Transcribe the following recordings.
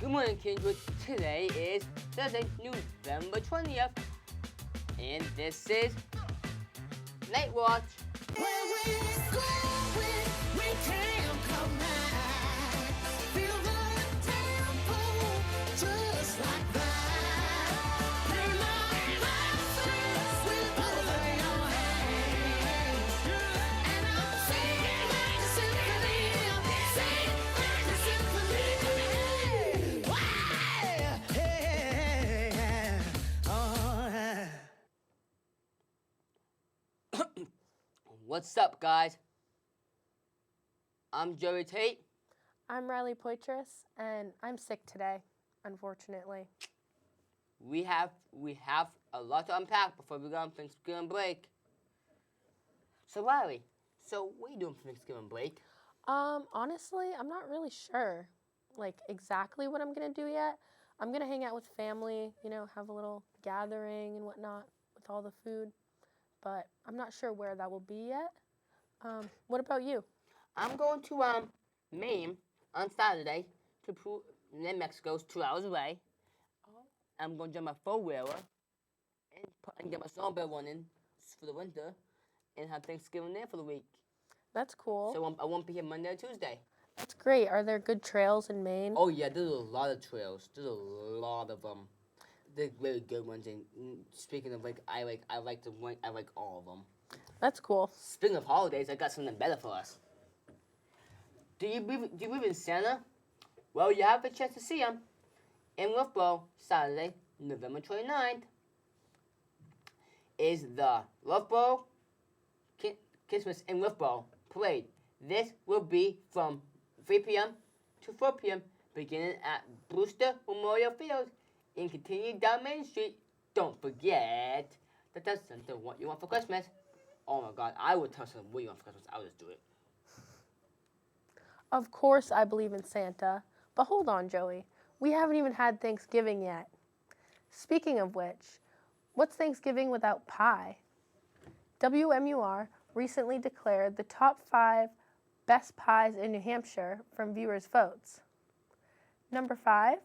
Good morning, Kindred. Today is Thursday, November 20th, and this is Night Watch. What's up, guys? I'm Joey Tate. I'm Riley Poitras, and I'm sick today, unfortunately. We have a lot to unpack before we go on Thanksgiving break. So Riley, what are you doing for Thanksgiving break? Honestly, I'm not really sure, exactly what I'm gonna do yet. I'm gonna hang out with family, have a little gathering and whatnot with all the food, but I'm not sure where that will be yet. What about you? I'm going to Maine on Saturday to prove. Then Mexico's 2 hours away. I'm going to jump my four-wheeler and get my snowmobile running for the winter and have Thanksgiving there for the week. That's cool. So I won't be here Monday or Tuesday. That's great. Are there good trails in Maine? Oh yeah, there's a lot of trails. There's a lot of them. They're really good ones. And speaking of I like all of them. That's cool. Speaking of holidays, I got something better for us. Do you believe in Santa? Well, you have a chance to see him in Loughborough Saturday, November 29th. Is the Loughborough Christmas in Loughborough parade. This will be from 3 p.m. to 4 p.m. beginning at Brewster Memorial Field and continue down Main Street. Don't forget to tell Santa what you want for Christmas. Oh my God, I would tell Santa what you want for Christmas. I would just do it. Of course I believe in Santa, but hold on, Joey. We haven't even had Thanksgiving yet. Speaking of which, what's Thanksgiving without pie? WMUR recently declared the top 5 best pies in New Hampshire from viewers' votes. Number 5,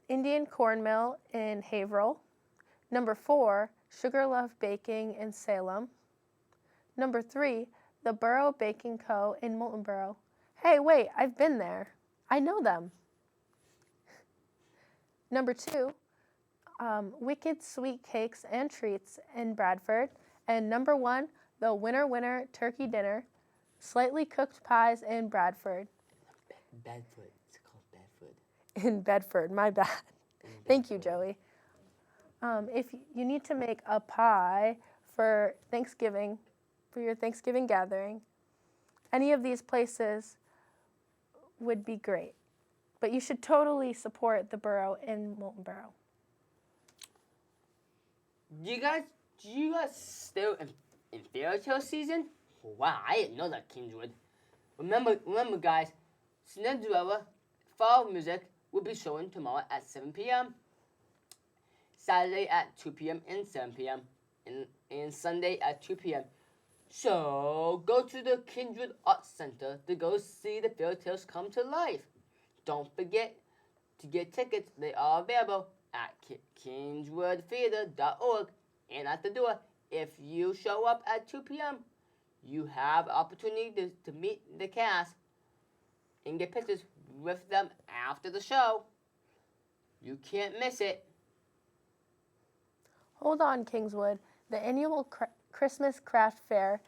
Indian Cornmeal in Haverhill. Number 4, Sugarloaf Baking in Salem. Number 3, the Borough Baking Co. in Molten Borough. Hey, wait, I've been there. I know them. Number 2, Wicked Sweet Cakes and Treats in Bradford. And number 1, the Winner Turkey Dinner, Slightly Cooked Pies in Bradford. Bedford. It's called Bedford. In Bedford, my bad. Thank you, Joey. If you need to make a pie for Thanksgiving, for your Thanksgiving gathering, any of these places would be great. But you should totally support the borough in Molten Borough. Do you guys still in fairy tale season? Wow, I didn't know that, Kingswood. Remember, guys, Cinderella fall music will be showing tomorrow at 7 p.m. Saturday at 2 p.m. and 7 p.m. and Sunday at 2 p.m. So go to the Kindred Arts Center to go see the fairy tales come to life. Don't forget to get tickets. They are available at kingswoodtheater.org and at the door. If you show up at 2 p.m., you have opportunity to meet the cast and get pictures with them after the show. You can't miss it. Hold on, Kingswood. The annual Christmas Craft Fair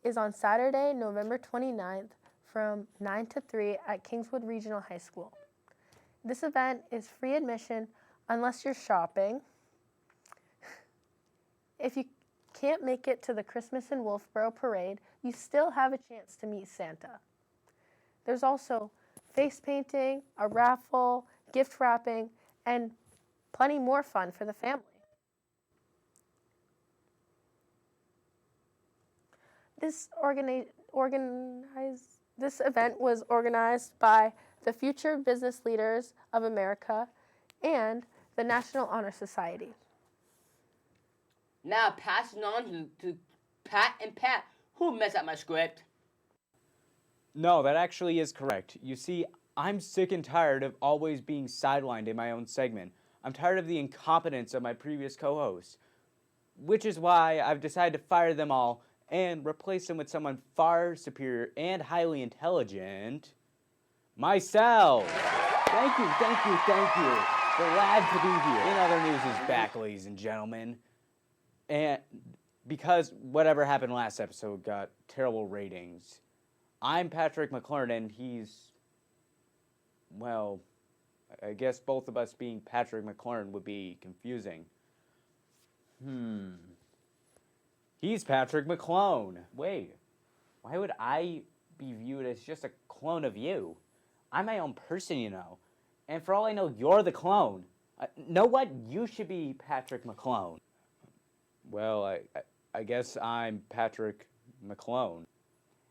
is on Saturday, November 29th from 9 to 3 at Kingswood Regional High School. This event is free admission unless you're shopping. If you can't make it to the Christmas in Wolfboro parade, you still have a chance to meet Santa. There's also face painting, a raffle, gift wrapping, and plenty more fun for the family. This event was organized by the Future Business Leaders of America and the National Honor Society. Now passing on to Pat and Pat, who messed up my script. No, that actually is correct. You see, I'm sick and tired of always being sidelined in my own segment. I'm tired of the incompetence of my previous co-hosts, which is why I've decided to fire them all and replace them with someone far superior and highly intelligent, myself. Thank you. Glad to be here. In other news is back, ladies and gentlemen. And because whatever happened last episode got terrible ratings, I'm Patrick McLaurin, and he's, well, I guess both of us being Patrick McLaurin would be confusing. He's Patrick McClone. Wait, why would I be viewed as just a clone of you? I'm my own person, you know. And for all I know, you're the clone. Know what? You should be Patrick McClone. Well, I guess I'm Patrick McClone.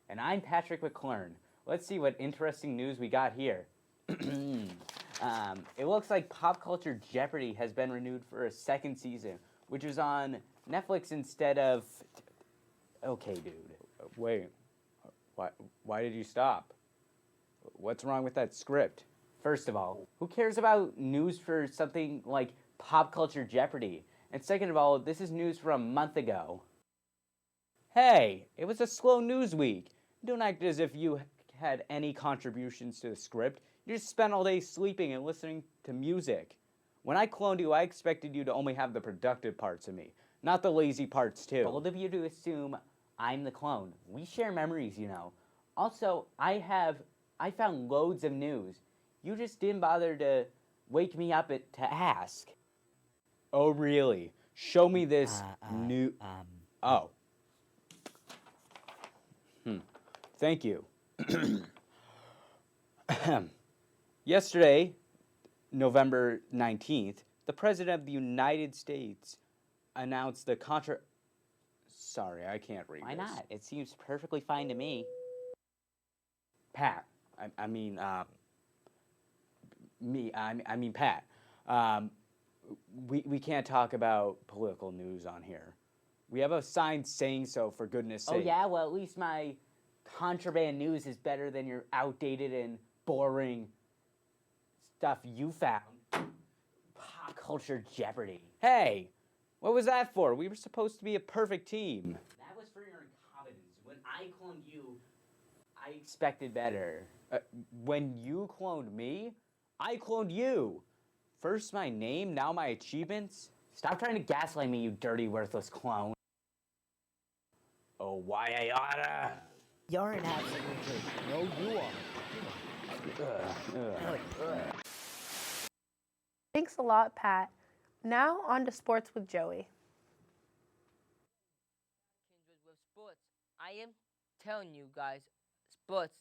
And I'm Patrick McLaurin. Let's see what interesting news we got here. It looks like Pop Culture Jeopardy has been renewed for a second season, which is on Netflix instead of... Okay, dude. Wait. Why did you stop? What's wrong with that script? First of all, who cares about news for something like Pop Culture Jeopardy? And second of all, this is news from a month ago. Hey, it was a slow news week. Don't act as if you had any contributions to the script. You just spent all day sleeping and listening to music. When I cloned you, I expected you to only have the productive parts of me, not the lazy parts too. Bold of you to assume I'm the clone. We share memories, you know. Also, I found loads of news. You just didn't bother to wake me up to ask. Oh, really? Show me this new... Oh. Thank you. Yesterday, November 19th, the President of the United States announced the Sorry, I can't read Why this. not? It seems perfectly fine to me. Pat. I mean Pat. We can't talk about political news on here. We have a sign saying so, for goodness sake. Oh yeah? Well, at least my contraband news is better than your outdated and boring stuff you found. Pop Culture Jeopardy. Hey, what was that for? We were supposed to be a perfect team. That was for your incompetence. When I cloned you, I expected better. When you cloned me, I cloned you. First my name, now my achievements. Stop trying to gaslight me, you dirty, worthless clone. Oh, why I oughta. You're an absolute jerk. No, you are. Thanks a lot, Pat. Now on to sports with Joey. With sports, I am telling you guys, sports.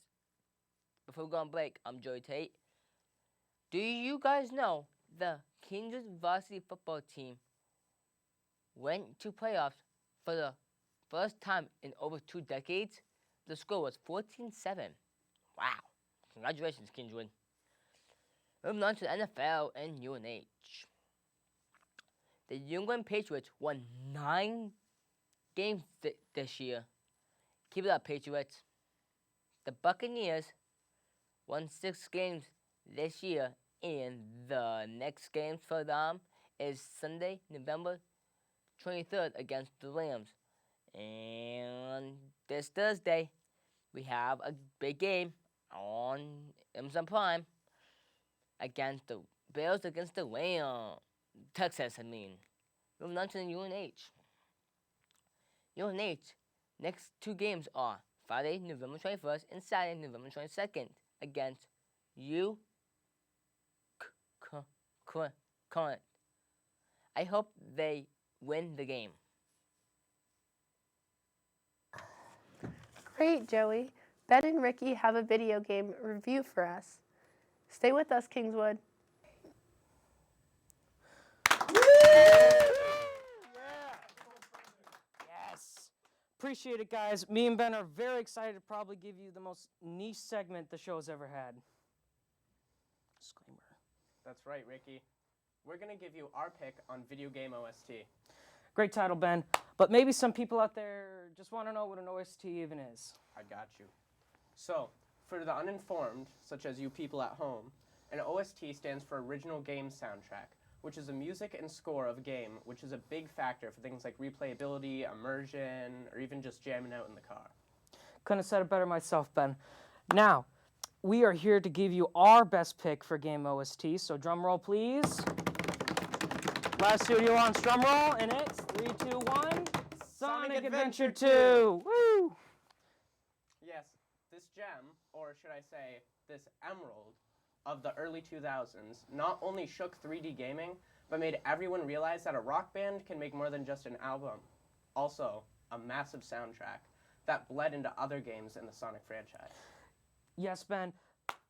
Before we go on break, I'm Joey Tate. Do you guys know the Kindred varsity football team went to playoffs for the first time in over 2 decades? The score was 14-7. Wow. Congratulations, Kindred. Moving on to the NFL and UNH. The New England Patriots won 9 games this year. Keep it up, Patriots. The Buccaneers won 6 games this year, and the next game for them is Sunday, November 23rd against the Rams. And this Thursday, we have a big game on Amazon Prime against the Bills against the Rams. Texas, I mean. Moving on to the UNH. UNH, next 2 games are Friday, November 21st and Saturday, November 22nd against Current. I hope they win the game. Great, Joey. Ben and Ricky have a video game review for us. Stay with us, Kingswood. Yes. Appreciate it, guys. Me and Ben are very excited to probably give you the most niche segment the show's ever had. Disclaimer. That's right, Ricky. We're going to give you our pick on video game OST. Great title, Ben. But maybe some people out there just want to know what an OST even is. I got you. So, For the uninformed, such as you people at home, an OST stands for Original Game Soundtrack, which is the music and score of a game, which is a big factor for things like replayability, immersion, or even just jamming out in the car. Couldn't have said it better myself, Ben. Now, we are here to give you our best pick for game OST, so drum roll, please. Last studio launch drum roll, and it's 3, 2, 1. Sonic Adventure 2! Woo! Yes, this gem, or should I say, this emerald of the early 2000s, not only shook 3D gaming, but made everyone realize that a rock band can make more than just an album. Also, a massive soundtrack that bled into other games in the Sonic franchise. Yes, Ben.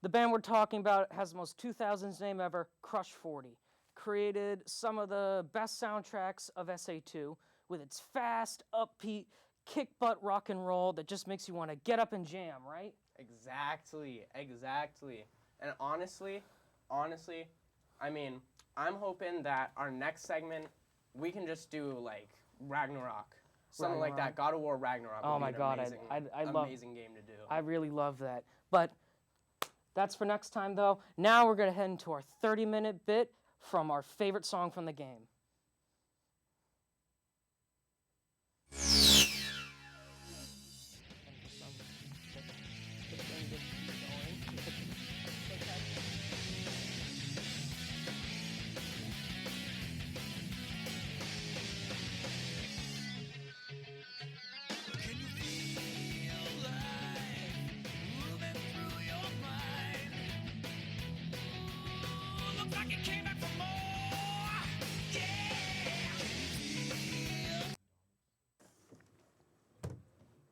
The band we're talking about has the most 2000s name ever, Crush 40. Created some of the best soundtracks of SA2 with its fast, upbeat, kick-butt rock and roll that just makes you want to get up and jam, right? Exactly. And honestly, I mean, I'm hoping that our next segment, we can just do like Ragnarok. Something like that. God of War Ragnarok. Oh would be my an God, amazing, amazing game to do. I really love that. But that's for next time, though. Now we're going to head into our 30-minute bit from our favorite song from the game.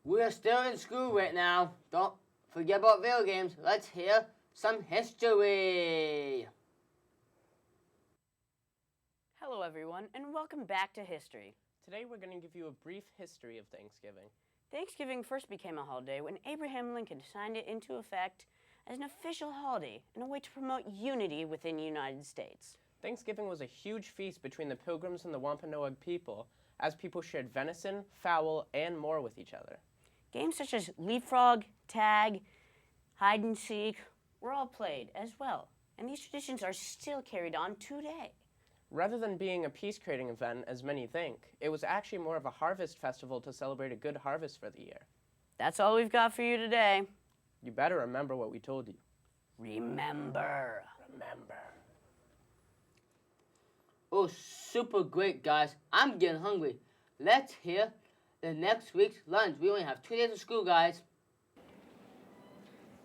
We're still in school right now. Don't forget about video games. Let's hear some history. Hello, everyone, and welcome back to History. Today we're going to give you a brief history of Thanksgiving. Thanksgiving first became a holiday when Abraham Lincoln signed it into effect as an official holiday and a way to promote unity within the United States. Thanksgiving was a huge feast between the Pilgrims and the Wampanoag people, as people shared venison, fowl, and more with each other. Games such as leapfrog, tag, hide and seek were all played as well, and these traditions are still carried on today. Rather than being a peace-creating event, as many think, it was actually more of a harvest festival to celebrate a good harvest for the year. That's all we've got for you today. You better remember what we told you. Remember. Oh, super great, guys. I'm getting hungry. Let's hear the next week's lunch. We only have 2 days of school, guys.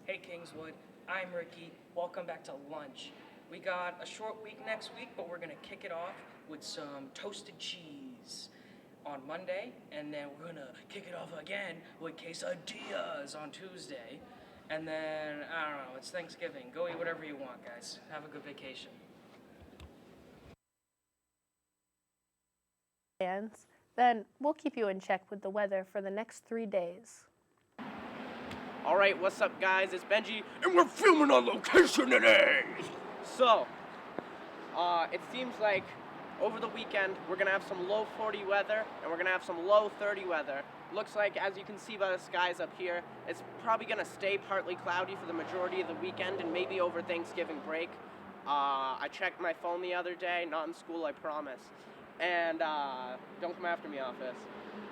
Hey, Kingswood. I'm Ricky. Welcome back to lunch. We got a short week next week, but we're going to kick it off with some toasted cheese on Monday, and then we're going to kick it off again with quesadillas on Tuesday. And then, I don't know, it's Thanksgiving. Go eat whatever you want, guys. Have a good vacation. Then we'll keep you in check with the weather for the next 3 days. All right, what's up, guys? It's Benji, and we're filming on location today. So, it seems like over the weekend we're gonna have some low 40 weather, and we're gonna have some low 30 weather. Looks like, as you can see by the skies up here, it's probably gonna stay partly cloudy for the majority of the weekend and maybe over Thanksgiving break. I checked my phone the other day, not in school, I promise. And don't come after me, office.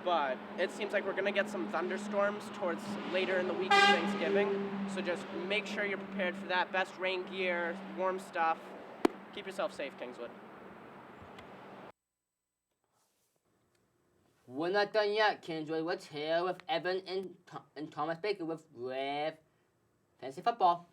But it seems like we're gonna get some thunderstorms towards later in the week of Thanksgiving. So just make sure you're prepared for that. Best rain gear, warm stuff. Keep yourself safe, Kingswood. We're not done yet, Kingswood. Let's hear with Evan and Thomas Baker with Fantasy Football.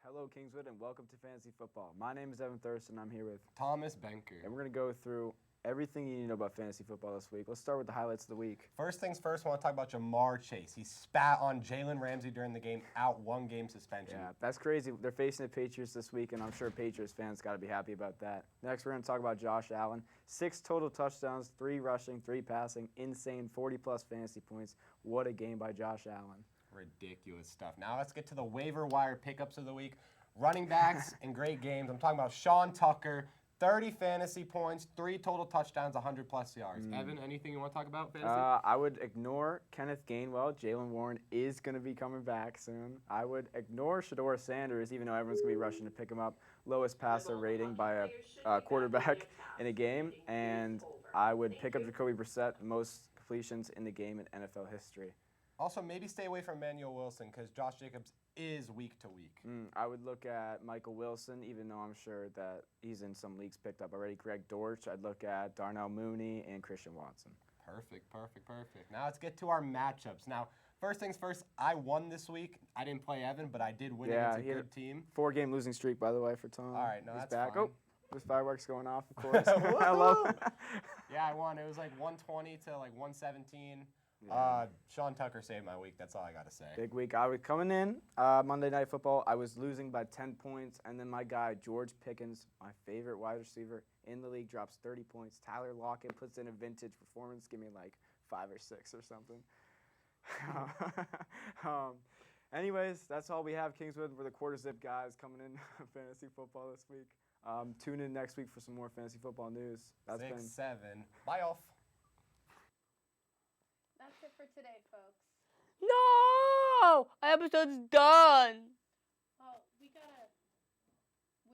Hello, Kingswood, and welcome to Fantasy Football. My name is Evan Thurston. I'm here with Thomas Benker. and we're going to go through everything you need to know about fantasy football this week. Let's start with the highlights of the week. First things first, I want to talk about Jamar Chase. He spat on Jalen Ramsey during the game, out 1 game suspension. Yeah, that's crazy. They're facing the Patriots this week, and I'm sure Patriots fans got to be happy about that. Next, we're going to talk about Josh Allen. 6 total touchdowns, 3 rushing, 3 passing, insane, 40-plus fantasy points. What a game by Josh Allen. Ridiculous stuff. Now let's get to the waiver wire pickups of the week. Running backs and great games. I'm talking about Sean Tucker, 30 fantasy points, 3 total touchdowns, 100+ yards. Evan, anything you want to talk about fantasy? I would ignore Kenneth Gainwell. Jalen Warren is going to be coming back soon. I would ignore Shador Sanders, even though everyone's going to be rushing to pick him up. Lowest passer rating by a quarterback in a game. And I would pick up Jacoby Brissett, most completions in the game in NFL history. Also, maybe stay away from Manuel Wilson because Josh Jacobs is week to week. I would look at Michael Wilson, even though I'm sure that he's in some leagues picked up already. Greg Dortch. I'd look at Darnell Mooney and Christian Watson. Perfect. Now let's get to our matchups. Now, first things first, I won this week. I didn't play Evan, but I did win against a good team. 4-game losing streak, by the way, for Tom. All right, no, he's that's back. fine. Oh, there's fireworks going off, of course. Hello. Yeah, I won. It was like 120 to like 117. Sean Tucker saved my week. That's all I got to say. Big week. I was coming in Monday Night Football. I was losing by 10 points, and then my guy, George Pickens, my favorite wide receiver in the league, drops 30 points. Tyler Lockett puts in a vintage performance. Give me like 5 or 6 or something. Anyways, that's all we have, Kingswood. We're the Quarter Zip guys coming in fantasy football this week. Tune in next week for some more fantasy football news. That's 6, been 7. Bye, off. That's it for today, folks. No! Our episode's done. Oh, we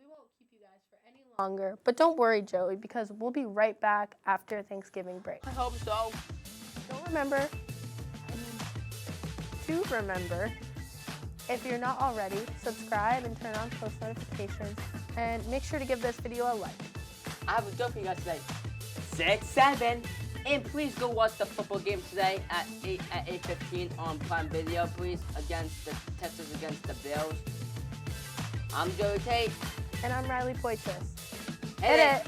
won't keep you guys for any longer. But don't worry, Joey, because we'll be right back after Thanksgiving break. I hope so. Don't remember, if you're not already, subscribe and turn on post notifications. And make sure to give this video a like. I have a joke for you guys today. 6, 7. And please go watch the football game today at 8:15 on Prime Video, please, against the Texans against the Bills. I'm Joey Tate. And I'm Riley Poitras. Hit it.